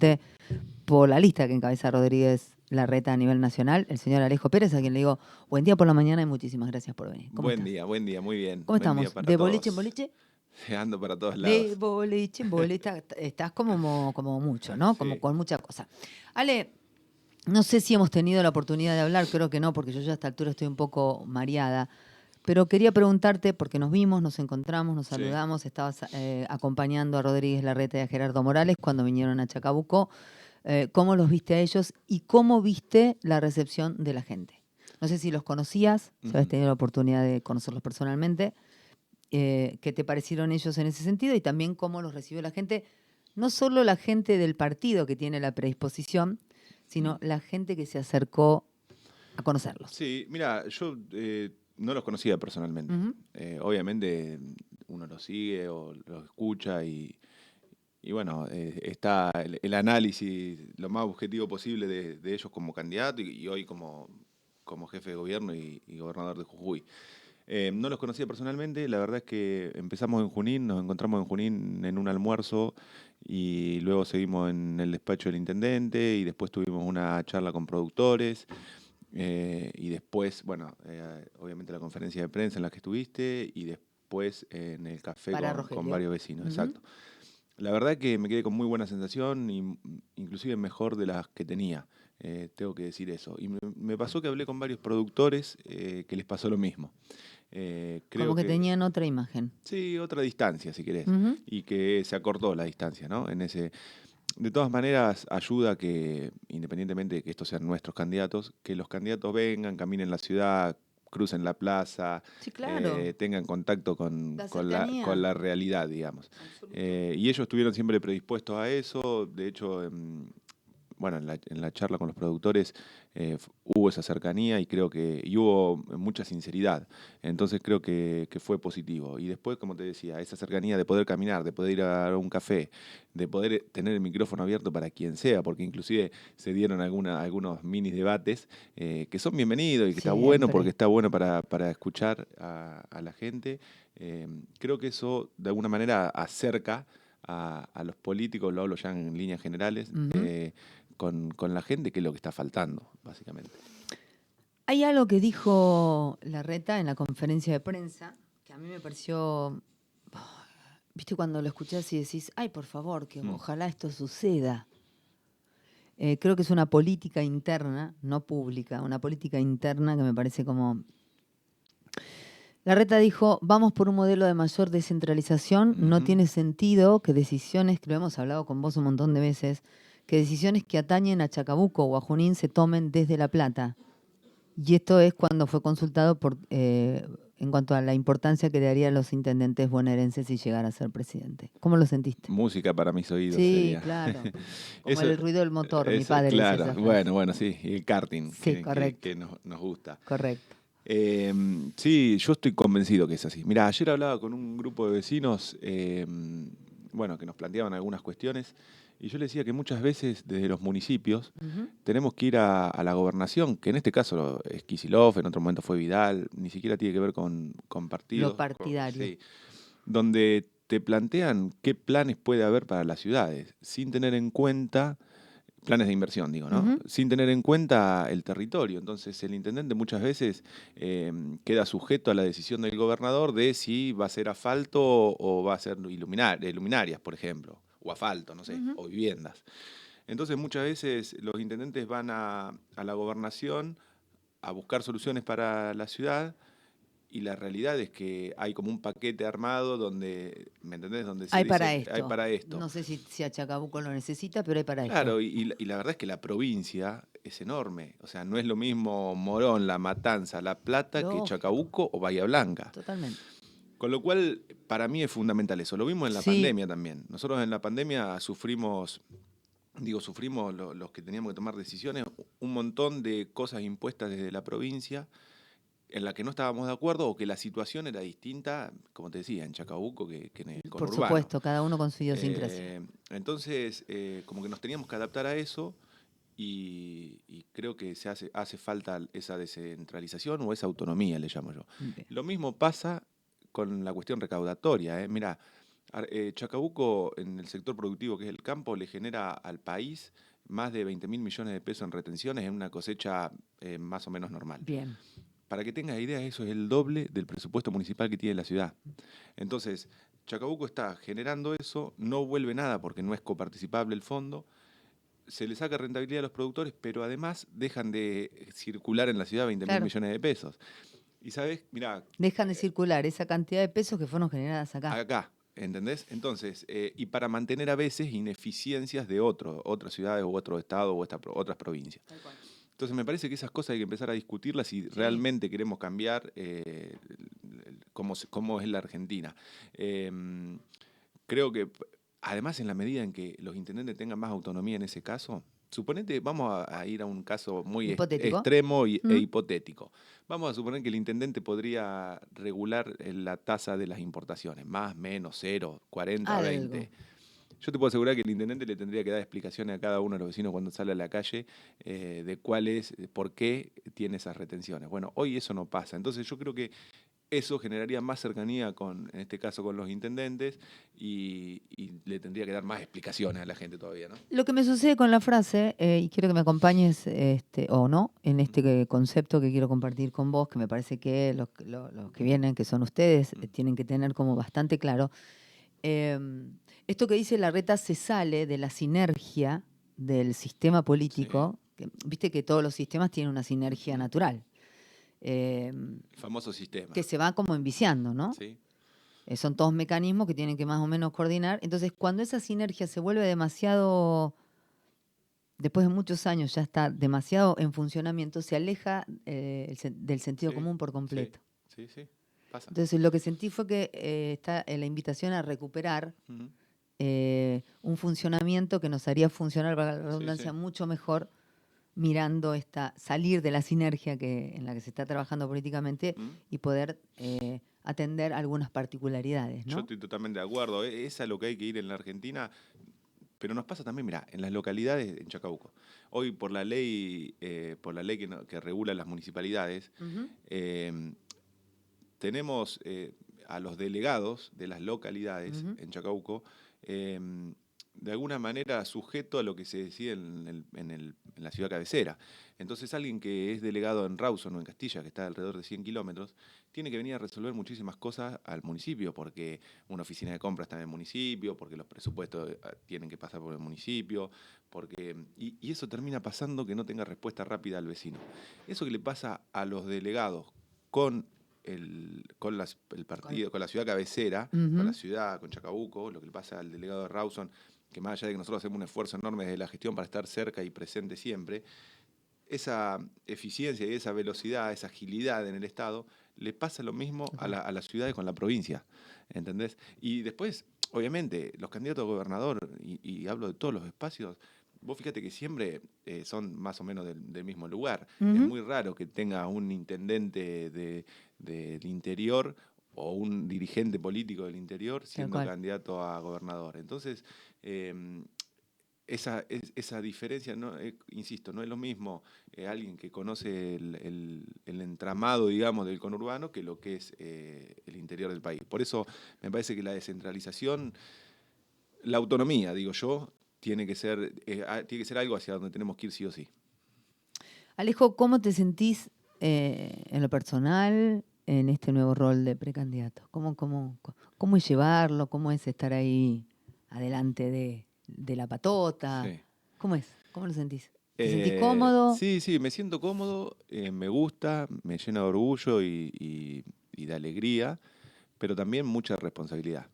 presidente por la lista que encabeza Rodríguez Larreta a nivel nacional, el señor Alejo Pérez, a quien le digo buen día por la mañana y muchísimas gracias por venir. ¿Cómo está? Buen día, muy bien. ¿Cómo Buen día estamos? para ¿De boliche en todos. boliche? Ando para todos De lados. boliche en boliche. Estás como mucho, ¿no? Como Sí. con mucha cosa. Ale, no sé si hemos tenido la oportunidad de hablar, creo que no, porque yo ya a esta altura estoy un poco mareada. Pero quería preguntarte, porque nos vimos, nos encontramos, nos Sí. saludamos, estabas acompañando a Rodríguez Larreta y a Gerardo Morales cuando vinieron a Chacabuco. ¿Cómo los viste a ellos y cómo viste la recepción de la gente? No sé si los conocías, si habías tenido la oportunidad de conocerlos personalmente. ¿Qué te parecieron ellos en ese sentido? Y también cómo los recibió la gente, no solo la gente del partido que tiene la predisposición, sino la gente que se acercó a conocerlos. Sí, mira, yo no los conocía personalmente. Ujú. Obviamente uno los sigue o los escucha y bueno, está el análisis lo más objetivo posible de ellos como candidato y hoy como jefe de gobierno y gobernador de Jujuy. No los conocía personalmente, la verdad es que empezamos en Junín, nos encontramos en Junín en un almuerzo y luego seguimos en el despacho del intendente y después tuvimos una charla con productores y después, bueno, obviamente la conferencia de prensa en la que estuviste y después en el café Para con Rogelio. varios vecinos, Ujú. exacto. La verdad que me quedé con muy buena sensación, inclusive mejor de las que tenía, tengo que decir eso. Y me pasó que hablé con varios productores que les pasó lo mismo. Creo Como que que tenían otra imagen. sí, otra distancia, si querés, Ujú. y que se acortó la distancia, ¿no? De todas maneras, ayuda que, independientemente de que estos sean nuestros candidatos, que los candidatos vengan, caminen la ciudad, crucen la plaza, Sí, claro. tengan contacto La con con cercanía. la realidad, digamos. Absoluto. Y ellos estuvieron siempre predispuestos a eso. De hecho, bueno, en la charla con los productores hubo esa cercanía y creo que y hubo mucha sinceridad. Entonces creo que fue positivo. Y después, como te decía, esa cercanía de poder caminar, de poder ir a un café, de poder tener el micrófono abierto para quien sea, porque inclusive se dieron algunos mini debates que son bienvenidos y que está bueno porque Siempre. está bueno para escuchar a la gente. Creo que eso de alguna manera acerca a los políticos, lo hablo ya en líneas generales, Ujú. con la gente, que es lo que está faltando, básicamente. Hay algo que dijo Larreta en la conferencia de prensa que a mí me pareció, viste, cuando lo escuchás y decís, ay, por favor, que Mm. ojalá esto suceda. Creo que es una política interna, no pública, una política interna que me parece como... Larreta dijo, vamos por un modelo de mayor descentralización, no Ujú. tiene sentido que decisiones, que lo hemos hablado con vos un montón de veces, que decisiones que atañen a Chacabuco o a Junín se tomen desde La Plata. Y esto es cuando fue consultado en cuanto a la importancia que le daría a los intendentes bonaerenses si llegara a ser presidente. ¿Cómo lo sentiste? Música para mis oídos Sí, sería. claro. Como Eso, el ruido del motor, mi eso, padre decía claro. esa frase. Bueno, sí, y el karting, Sí, correcto, que nos gusta. correcto. Eh, sí, yo estoy convencido que es así. Mirá, ayer hablaba con un grupo de vecinos, bueno, que nos planteaban algunas cuestiones, y yo les decía que muchas veces desde los municipios Ujú. tenemos que ir a la gobernación, que en este caso es Kicillof, en otro momento fue Vidal, ni siquiera tiene que ver con Lo partidos, partidario. sí, donde te plantean qué planes puede haber para las ciudades, sin tener en cuenta planes de inversión, digo, ¿no? Ujú. Sin tener en cuenta el territorio. Entonces, el intendente muchas veces queda sujeto a la decisión del gobernador de si va a ser asfalto o va a ser luminarias, por ejemplo, o asfalto, no sé, Ujú. o viviendas. Entonces, muchas veces los intendentes van a la gobernación a buscar soluciones para la ciudad y la realidad es que hay como un paquete armado donde, ¿me entendés? Donde se Hay dice, para hay esto. para esto. No sé si a Chacabuco lo necesita, pero hay para esto. Claro, y la verdad es que la provincia es enorme. O sea, no es lo mismo Morón, La Matanza, La Plata que Lógico, Chacabuco o Bahía Blanca. totalmente. Con lo cual, para mí es fundamental eso. Lo vimos en la Sí, pandemia también. Nosotros en la pandemia sufrimos, sufrimos los que teníamos que tomar decisiones, un montón de cosas impuestas desde la provincia en la que no estábamos de acuerdo o que la situación era distinta, como te decía, en Chacabuco que en el por conurbano. supuesto, cada uno con su idiosincrasia. Entonces, como que nos teníamos que adaptar a eso y creo que hace falta esa descentralización o esa autonomía, le llamo yo. Bien. Lo mismo pasa con la cuestión recaudatoria. Mira, Chacabuco, en el sector productivo que es el campo, le genera al país más de 20.000 millones de pesos en retenciones en una cosecha más o menos normal. Bien. Para que tengas idea, eso es el doble del presupuesto municipal que tiene la ciudad. Entonces, Chacabuco está generando eso, no vuelve nada porque no es coparticipable el fondo, se le saca rentabilidad a los productores, pero además dejan de circular en la ciudad 20.000 Claro. millones de pesos. Y sabes, mira, Dejan de circular esa cantidad de pesos que fueron generadas acá. acá, ¿entendés? Entonces, y para mantener a veces ineficiencias de otras ciudades u otro estado o otras provincias. Tal cual. Entonces me parece que esas cosas hay que empezar a discutirlas si Sí. realmente queremos cambiar cómo es la Argentina. Creo que, además, en la medida en que los intendentes tengan más autonomía en ese caso, suponete, vamos a ir a un caso muy Hipotético. extremo e ¿Mm? hipotético. Vamos a suponer que el intendente podría regular la tasa de las importaciones, más, menos, 0, 40, Algo. 20. Yo te puedo asegurar que el intendente le tendría que dar explicaciones a cada uno de los vecinos cuando sale a la calle de por qué tiene esas retenciones. Bueno, hoy eso no pasa. Entonces yo creo que eso generaría más cercanía en este caso con los intendentes y le tendría que dar más explicaciones a la gente todavía, ¿no? Lo que me sucede con la frase, y quiero que me acompañes o no, en este concepto que quiero compartir con vos, que me parece que los que vienen, que son ustedes, tienen que tener como bastante claro. Esto que dice Larreta se sale de la sinergia del sistema político. Viste que todos los sistemas tienen una sinergia natural. El famoso sistema. Que se va como enviciando, ¿no? Sí. Son todos mecanismos que tienen que más o menos coordinar. Entonces, cuando esa sinergia se vuelve demasiado, después de muchos años ya está demasiado en funcionamiento, se aleja del sentido Sí, común por completo. Sí, pasa. Entonces, lo que sentí fue que está la invitación a recuperar Ujú. un funcionamiento que nos haría funcionar, para la redundancia, Sí. mucho mejor mirando salir de la sinergia en la que se está trabajando políticamente y poder atender algunas particularidades, Yo ¿no? estoy totalmente de acuerdo. Es a lo que hay que ir en la Argentina. Pero nos pasa también, mirá, en las localidades en Chacabuco. Hoy por la ley que regula las municipalidades, Ujú. tenemos a los delegados de las localidades Ujú. en Chacabuco de alguna manera sujeto a lo que se decide en la ciudad cabecera. Entonces alguien que es delegado en Rawson o en Castilla, que está alrededor de 100 kilómetros, tiene que venir a resolver muchísimas cosas al municipio, porque una oficina de compra está en el municipio, porque los presupuestos tienen que pasar por el municipio, y eso termina pasando que no tenga respuesta rápida al vecino. Eso que le pasa a los delegados con el partido, con la ciudad cabecera, con la ciudad, con Chacabuco, lo que le pasa al delegado de Rawson, que más allá de que nosotros hacemos un esfuerzo enorme desde la gestión para estar cerca y presente siempre, esa eficiencia y esa velocidad, esa agilidad en el Estado, le pasa lo mismo a las ciudades con la provincia, ¿entendés? Y después, obviamente, los candidatos a gobernador, y hablo de todos los espacios, vos fíjate que siempre son más o menos del mismo lugar. Es muy raro que tenga un intendente del interior o un dirigente político del interior siendo candidato a gobernador. Entonces, esa diferencia, no, insisto, no es lo mismo alguien que conoce el entramado, digamos, del conurbano que lo que es el interior del país. Por eso me parece que la descentralización, la autonomía, digo yo, tiene que ser algo hacia donde tenemos que ir sí o sí. Alejo, ¿cómo te sentís en lo personal en este nuevo rol de precandidato? ¿Cómo es llevarlo? ¿Cómo es estar ahí adelante de la patota? Sí. ¿Cómo es? ¿Cómo lo sentís? ¿Te sentís cómodo? Sí, me siento cómodo, me gusta, me llena de orgullo y de alegría, pero también mucha responsabilidad.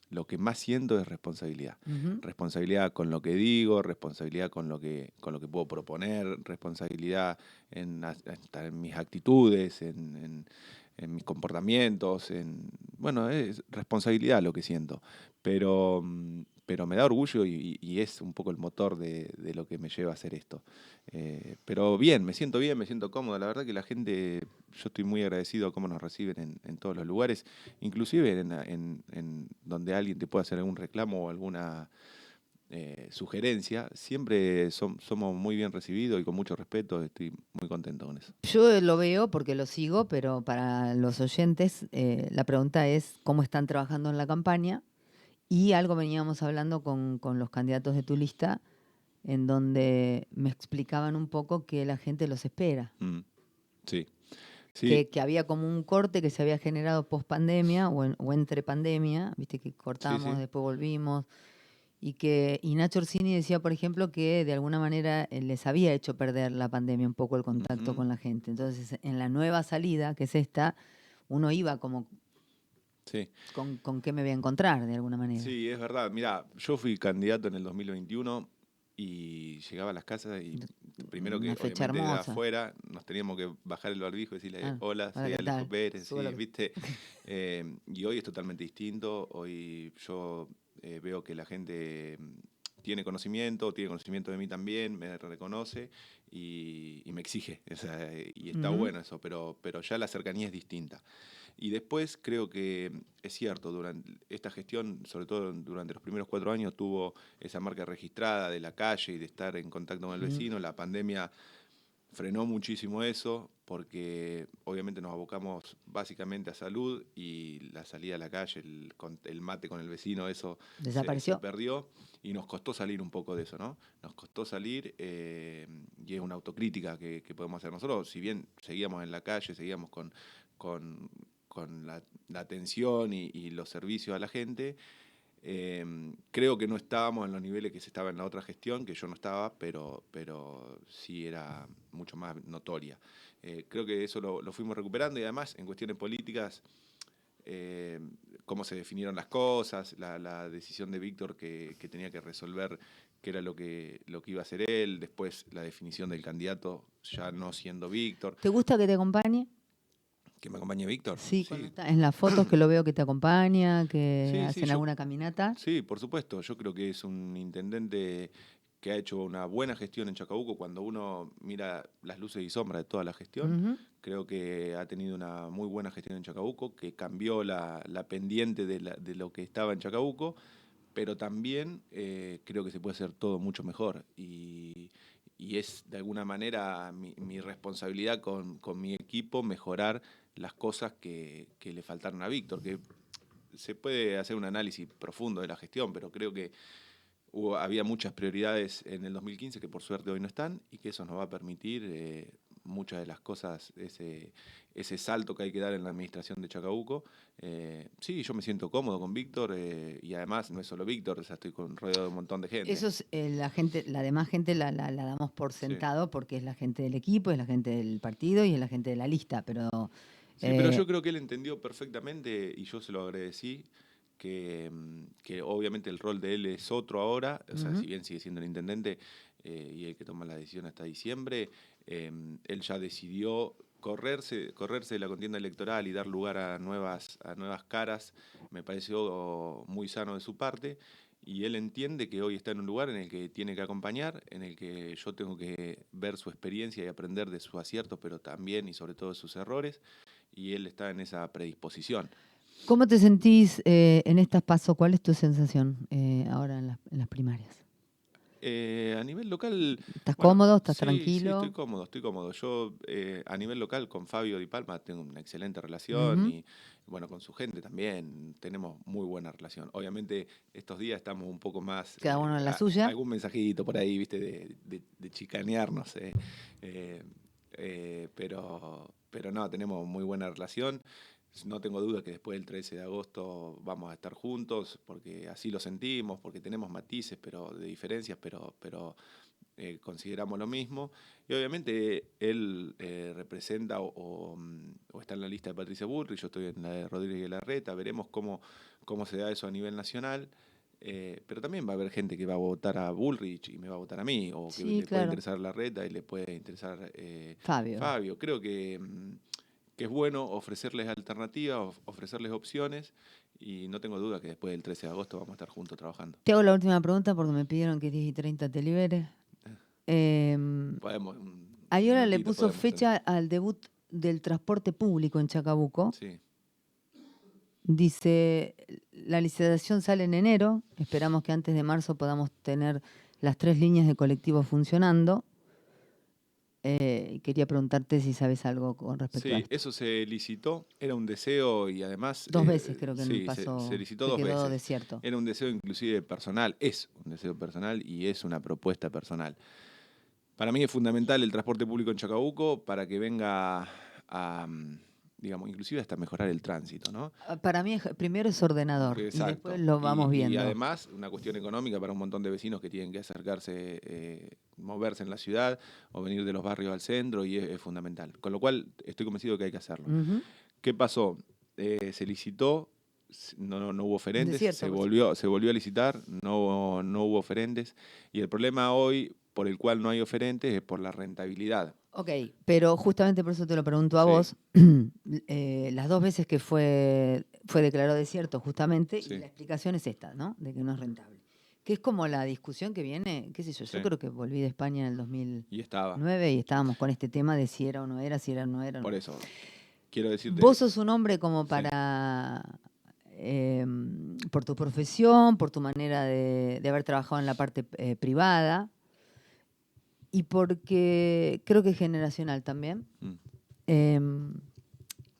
Lo que más siento es responsabilidad. Responsabilidad con lo que digo, responsabilidad con lo que puedo proponer, responsabilidad hasta en mis actitudes, en mis comportamientos, bueno, es responsabilidad lo que siento, pero me da orgullo y es un poco el motor de lo que me lleva a hacer esto. Pero bien, me siento cómodo. La verdad que la gente, yo estoy muy agradecido a cómo nos reciben en todos los lugares, inclusive en donde alguien te pueda hacer algún reclamo o sugerencia, siempre somos muy bien recibidos y con mucho respeto. Estoy muy contento con eso. Yo lo veo porque lo sigo, pero para los oyentes la pregunta es cómo están trabajando en la campaña. Y algo veníamos hablando con los candidatos de tu lista, en donde me explicaban un poco que la gente los espera. Sí, sí, Que había como un corte que se había generado post pandemia o entre pandemia, viste que sí, cortamos, sí. después volvimos, y Nacho Orsini decía, por ejemplo, que de alguna manera les había hecho perder la pandemia un poco el contacto Ujú, con la gente. Entonces, en la nueva salida, que es esta, uno iba como sí. con qué me voy a encontrar de alguna manera. Sí, es verdad. Mira, yo fui candidato en el 2021 y llegaba a las casas y primero Una que fecha obviamente de hermosa. afuera nos teníamos que bajar el barbijo y decirle Ah, hola, hola, soy ¿qué Alejo tal? Pérez, Subo sí, lo que- viste. Y hoy es totalmente distinto. Hoy yo veo que la gente tiene conocimiento de mí también, me reconoce y me exige. O sea, y está Ujú. bueno eso, pero ya la cercanía es distinta. Y después creo que es cierto, durante esta gestión, sobre todo durante los primeros 4 años, tuvo esa marca registrada de la calle y de estar en contacto con el Mm. vecino. La pandemia frenó muchísimo eso porque obviamente nos abocamos básicamente a salud y la salida a la calle, el mate con el vecino, eso se Desapareció. perdió y nos costó salir un poco de eso, ¿no? Nos costó salir y es una autocrítica que podemos hacer nosotros. Si bien seguíamos en la calle, seguíamos con, con la atención y los servicios a la gente, creo que no estábamos en los niveles que se estaba en la otra gestión, que yo no estaba, pero sí era mucho más notoria. Creo que eso lo fuimos recuperando y además en cuestiones políticas, eh, cómo se definieron las cosas, la decisión de Víctor que tenía que resolver qué era lo que iba a hacer él, después la definición del candidato ya no siendo Víctor. ¿Te gusta que te acompañe? ¿Que me acompañe Víctor? Sí, cuando Sí, está en las fotos que lo veo que te acompaña, que sí, hacen alguna caminata. sí, por supuesto. Yo creo que es un intendente que ha hecho una buena gestión en Chacabuco. Cuando uno mira las luces y sombras de toda la gestión, Ujú. creo que ha tenido una muy buena gestión en Chacabuco, que cambió la pendiente de lo que estaba en Chacabuco, pero también creo que se puede hacer todo mucho mejor. Y es de alguna manera mi responsabilidad con mi equipo mejorar las cosas que le faltaron a Víctor, que se puede hacer un análisis profundo de la gestión, pero creo que había muchas prioridades en el 2015 que por suerte hoy no están y que eso nos va a permitir muchas de las cosas, ese salto que hay que dar en la administración de Chacabuco. Sí, yo me siento cómodo con Víctor y además no es solo Víctor, o sea, estoy rodeado de un montón de gente. Eso es, la gente, la demás gente la damos por Sí. sentado porque es la gente del equipo, es la gente del partido y es la gente de la lista, pero Sí, pero eh, yo creo que él entendió perfectamente y yo se lo agradecí. Que obviamente el rol de él es otro ahora, o sea, ujú. si bien sigue siendo el intendente y el que toma la decisión hasta diciembre, él ya decidió correrse de la contienda electoral y dar lugar a nuevas caras, me pareció muy sano de su parte, y él entiende que hoy está en un lugar en el que tiene que acompañar, en el que yo tengo que ver su experiencia y aprender de sus aciertos, pero también y sobre todo de sus errores, y él está en esa predisposición. ¿Cómo te sentís en estas pasos? ¿Cuál es tu sensación ahora en las primarias? A nivel local, ¿Estás bueno, cómodo? ¿Estás sí, sí, estoy tranquilo? cómodo, estoy cómodo. Yo a nivel local con Fabio Di Palma tengo una excelente relación Ujú. y bueno, con su gente también tenemos muy buena relación. Obviamente estos días estamos un poco más, Cada uno en la suya. algún mensajito por ahí, viste, de chicanearnos, eh, pero no, tenemos muy buena relación. No tengo duda que después del 13 de agosto vamos a estar juntos, porque así lo sentimos, porque tenemos matices de diferencias, pero consideramos lo mismo. Y obviamente él representa o está en la lista de Patricia Bullrich, yo estoy en la de Rodríguez Larreta, veremos cómo se da eso a nivel nacional. Pero también va a haber gente que va a votar a Bullrich y me va a votar a mí, o que Sí, le puede claro. interesar Larreta y le puede interesar Fabio. Fabio. Creo que es bueno ofrecerles alternativas, ofrecerles opciones, y no tengo duda que después del 13 de agosto vamos a estar juntos trabajando. Te hago la última pregunta porque me pidieron que 10:30 te libere. Podemos, un Ayora le minutito puso podemos tener. fecha al debut del transporte público en Chacabuco. Sí. Dice, la licitación sale en enero, esperamos que antes de marzo podamos tener las 3 líneas de colectivos funcionando. Quería preguntarte si sabes algo con respecto a Sí, esto. eso se licitó, era un deseo y además, 2 veces creo que sí, se pasó, licitó que dos quedó veces. desierto. Era un deseo inclusive personal, es un deseo personal y es una propuesta personal. Para mí es fundamental el transporte público en Chacabuco para que venga a, digamos, inclusive hasta mejorar el tránsito, ¿no? Para mí primero es ordenador y después Exacto. lo vamos Y viendo. además una cuestión económica para un montón de vecinos que tienen que acercarse, moverse en la ciudad o venir de los barrios al centro y es fundamental. Con lo cual estoy convencido que hay que hacerlo. Ujú. ¿Qué pasó? Se licitó, no hubo oferentes, Desierto. se volvió a licitar, no hubo oferentes y el problema hoy por el cual no hay oferentes es por la rentabilidad. Ok, pero justamente por eso te lo pregunto a Sí, vos. Las 2 veces que fue declarado desierto justamente, y sí, la explicación es esta, ¿no? De que no es rentable. Que es como la discusión que viene, qué sé yo, sí. yo creo que volví de España en el 2009 Y estaba. y estábamos con este tema de si era o no era, si era o no era. Por eso, quiero Vos decirte, sos un hombre como sí, para, por tu profesión, por tu manera de haber trabajado en la parte privada, y porque creo que es generacional también. mm, em,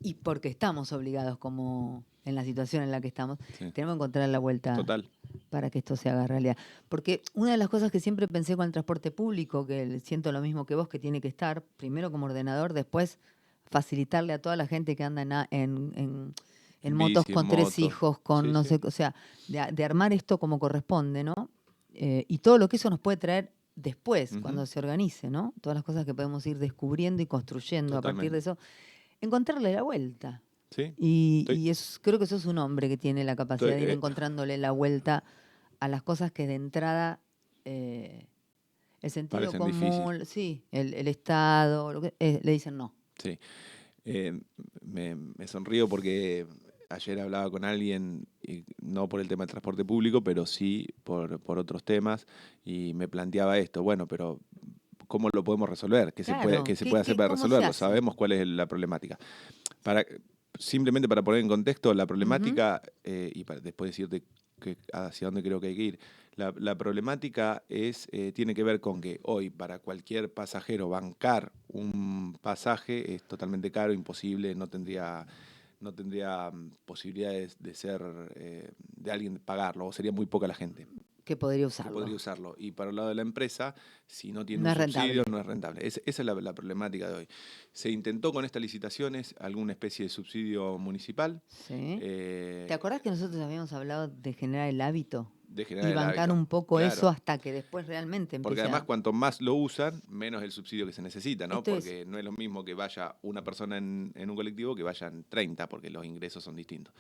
y porque estamos obligados, como en la situación en la que estamos, sí, tenemos que encontrar la vuelta total. para que esto se haga realidad. Porque una de las cosas que siempre pensé con el transporte público, que siento lo mismo que vos, que tiene que estar, primero como ordenador, después facilitarle a toda la gente que anda en En motos bici, en con 3 moto. hijos, con Sí, no sí, sé, o sea, de armar esto como corresponde, ¿no? Y todo lo que eso nos puede traer después, ujú, cuando se organice, ¿no? Todas las cosas que podemos ir descubriendo y construyendo a partir de totalmente. eso, encontrarle la vuelta. Sí, Y, estoy, y creo que sos un hombre que tiene la capacidad estoy, de ir encontrándole la vuelta a las cosas que de entrada eh, el sentido parecen difíciles. común, sí, el Estado, le dicen no. Sí. Eh, me sonrío porque ayer hablaba con alguien, y no por el tema del transporte público, pero sí por otros temas, y me planteaba esto, bueno, pero ¿cómo lo podemos resolver? Claro, ¿Qué se puede hacer para cómo se resolverlo? hace? Sabemos cuál es la problemática. Para, simplemente para poner en contexto, la Ujú. problemática, y para después decirte hacia dónde creo que hay que ir, la problemática tiene que ver con que hoy para cualquier pasajero bancar un pasaje es totalmente caro, imposible, no tendría posibilidades de ser, de alguien pagarlo, o sería muy poca la gente Que podría que usarlo. podría usarlo. Y para el lado de la empresa, si no tiene No un es subsidio, rentable. no es rentable. Esa es la problemática de hoy. Se intentó con estas licitaciones alguna especie de subsidio municipal, ¿Sí? ¿Te eh, acordás que nosotros habíamos hablado de generar el hábito de generar y el bancar hábito. un poco eso Claro. hasta que después realmente Porque empiece además a... cuanto más lo usan, menos el subsidio que se necesita, ¿no? Esto es Porque no es lo mismo que vaya una persona en un colectivo que vayan 30, porque los ingresos son distintos.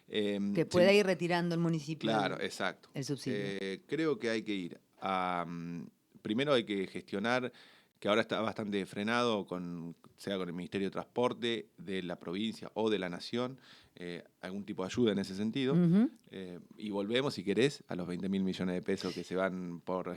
que Se pueda ir retirando el municipio Claro, exacto. el subsidio. Creo que hay que ir a... primero hay que gestionar, que ahora está bastante frenado, sea con el Ministerio de Transporte de la provincia o de la nación, algún tipo de ayuda en ese sentido. Ujú. Y volvemos, si querés, a los 20.000 millones de pesos que se van por,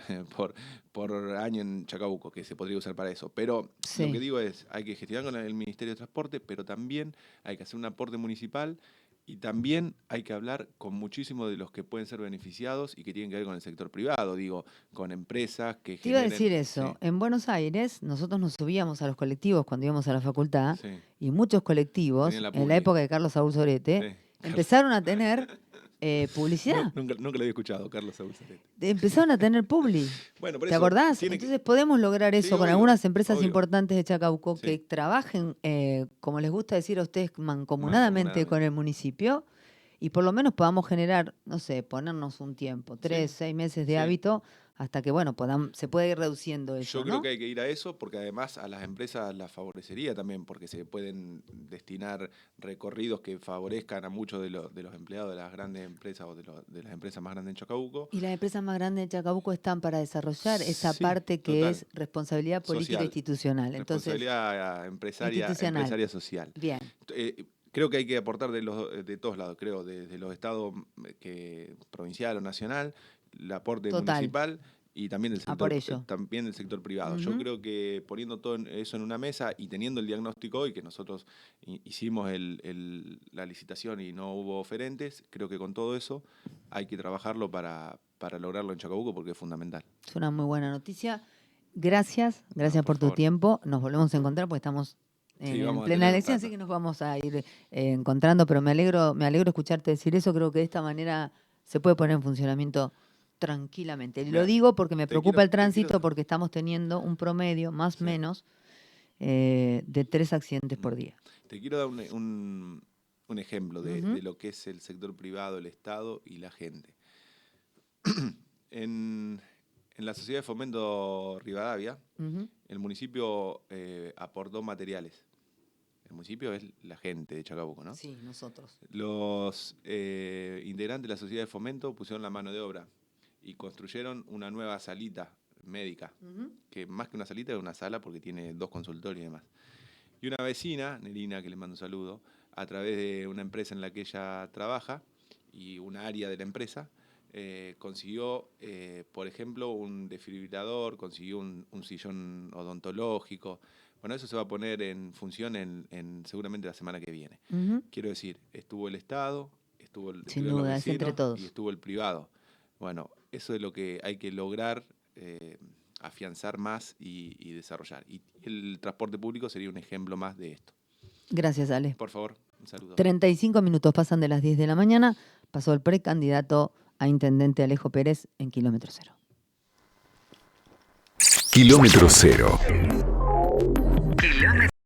por año en Chacabuco, que se podría usar para eso. Pero lo que Sí. digo es, hay que gestionar con el Ministerio de Transporte, pero también hay que hacer un aporte municipal y también hay que hablar con muchísimos de los que pueden ser beneficiados y que tienen que ver con el sector privado, digo, con empresas que Te iba a generen... decir Sí, eso. En Buenos Aires, nosotros nos subíamos a los colectivos cuando íbamos a la facultad sí. y muchos colectivos, Tenían la en la publi. época de Carlos Saúl Sorete, Sí. empezaron a tener publicidad. Nunca lo había escuchado, Carlos Saúl Sarete. Empezaron a tener publi. Bueno, por ¿Te eso acordás? tiene que... Entonces podemos lograr Sí, eso con obvio, algunas empresas obvio. importantes de Chacabuco que Sí, trabajen, como les gusta decir a ustedes, mancomunadamente con mancomunadamente. el municipio y por lo menos podamos generar, no sé, ponernos un tiempo, Sí, 3, 6 meses de sí. hábito, hasta que, bueno, se pueda ir reduciendo Yo eso, creo que ¿no? hay que ir a eso porque además a las empresas las favorecería también porque se pueden destinar recorridos que favorezcan a muchos de los empleados de las grandes empresas o de las empresas más grandes en Chacabuco. Y las empresas más grandes de Chacabuco están para desarrollar esa Sí, parte que total. es responsabilidad política Social. institucional. Entonces, Responsabilidad institucional. empresaria social. Bien. Creo que hay que aportar de todos lados, creo, desde los estados provincial o nacional, el aporte Total. municipal y también por ello. también el sector privado. Yo creo que poniendo todo eso en una mesa y teniendo el diagnóstico hoy, que nosotros hicimos la licitación y no hubo oferentes, creo que con todo eso hay que trabajarlo para lograrlo en Chacabuco porque es fundamental. Es una muy buena noticia. Gracias por tu favor. tiempo. Nos volvemos a encontrar porque estamos en plena elección, así que nos vamos a ir encontrando, pero me alegro escucharte decir eso. Creo que de esta manera se puede poner en funcionamiento tranquilamente. Lo digo porque me preocupa el tránsito, porque estamos teniendo un promedio, más o menos, de 3 accidentes por día. Te quiero dar un ejemplo de lo que es el sector privado, el Estado y la gente. En la Sociedad de Fomento Rivadavia, el municipio aportó materiales. El municipio es la gente de Chacabuco, ¿no? Sí, nosotros. Los integrantes de la Sociedad de Fomento pusieron la mano de obra y construyeron una nueva salita médica, que más que una salita es una sala porque tiene 2 consultorios y demás. Y una vecina, Nerina, que le mando un saludo, a través de una empresa en la que ella trabaja y una área de la empresa, consiguió, por ejemplo, un desfibrilador, consiguió un sillón odontológico. Bueno, eso se va a poner en función seguramente la semana que viene. Quiero decir, estuvo el Estado, estuvo los vecinos entre todos. Y estuvo el privado. Bueno, eso es lo que hay que lograr afianzar más y desarrollar. Y el transporte público sería un ejemplo más de esto. Gracias, Ale. Por favor, un saludo. 35 minutos pasan de las 10 de la mañana. Pasó el precandidato a intendente Alejo Pérez en Kilómetro Cero. Kilómetro Cero.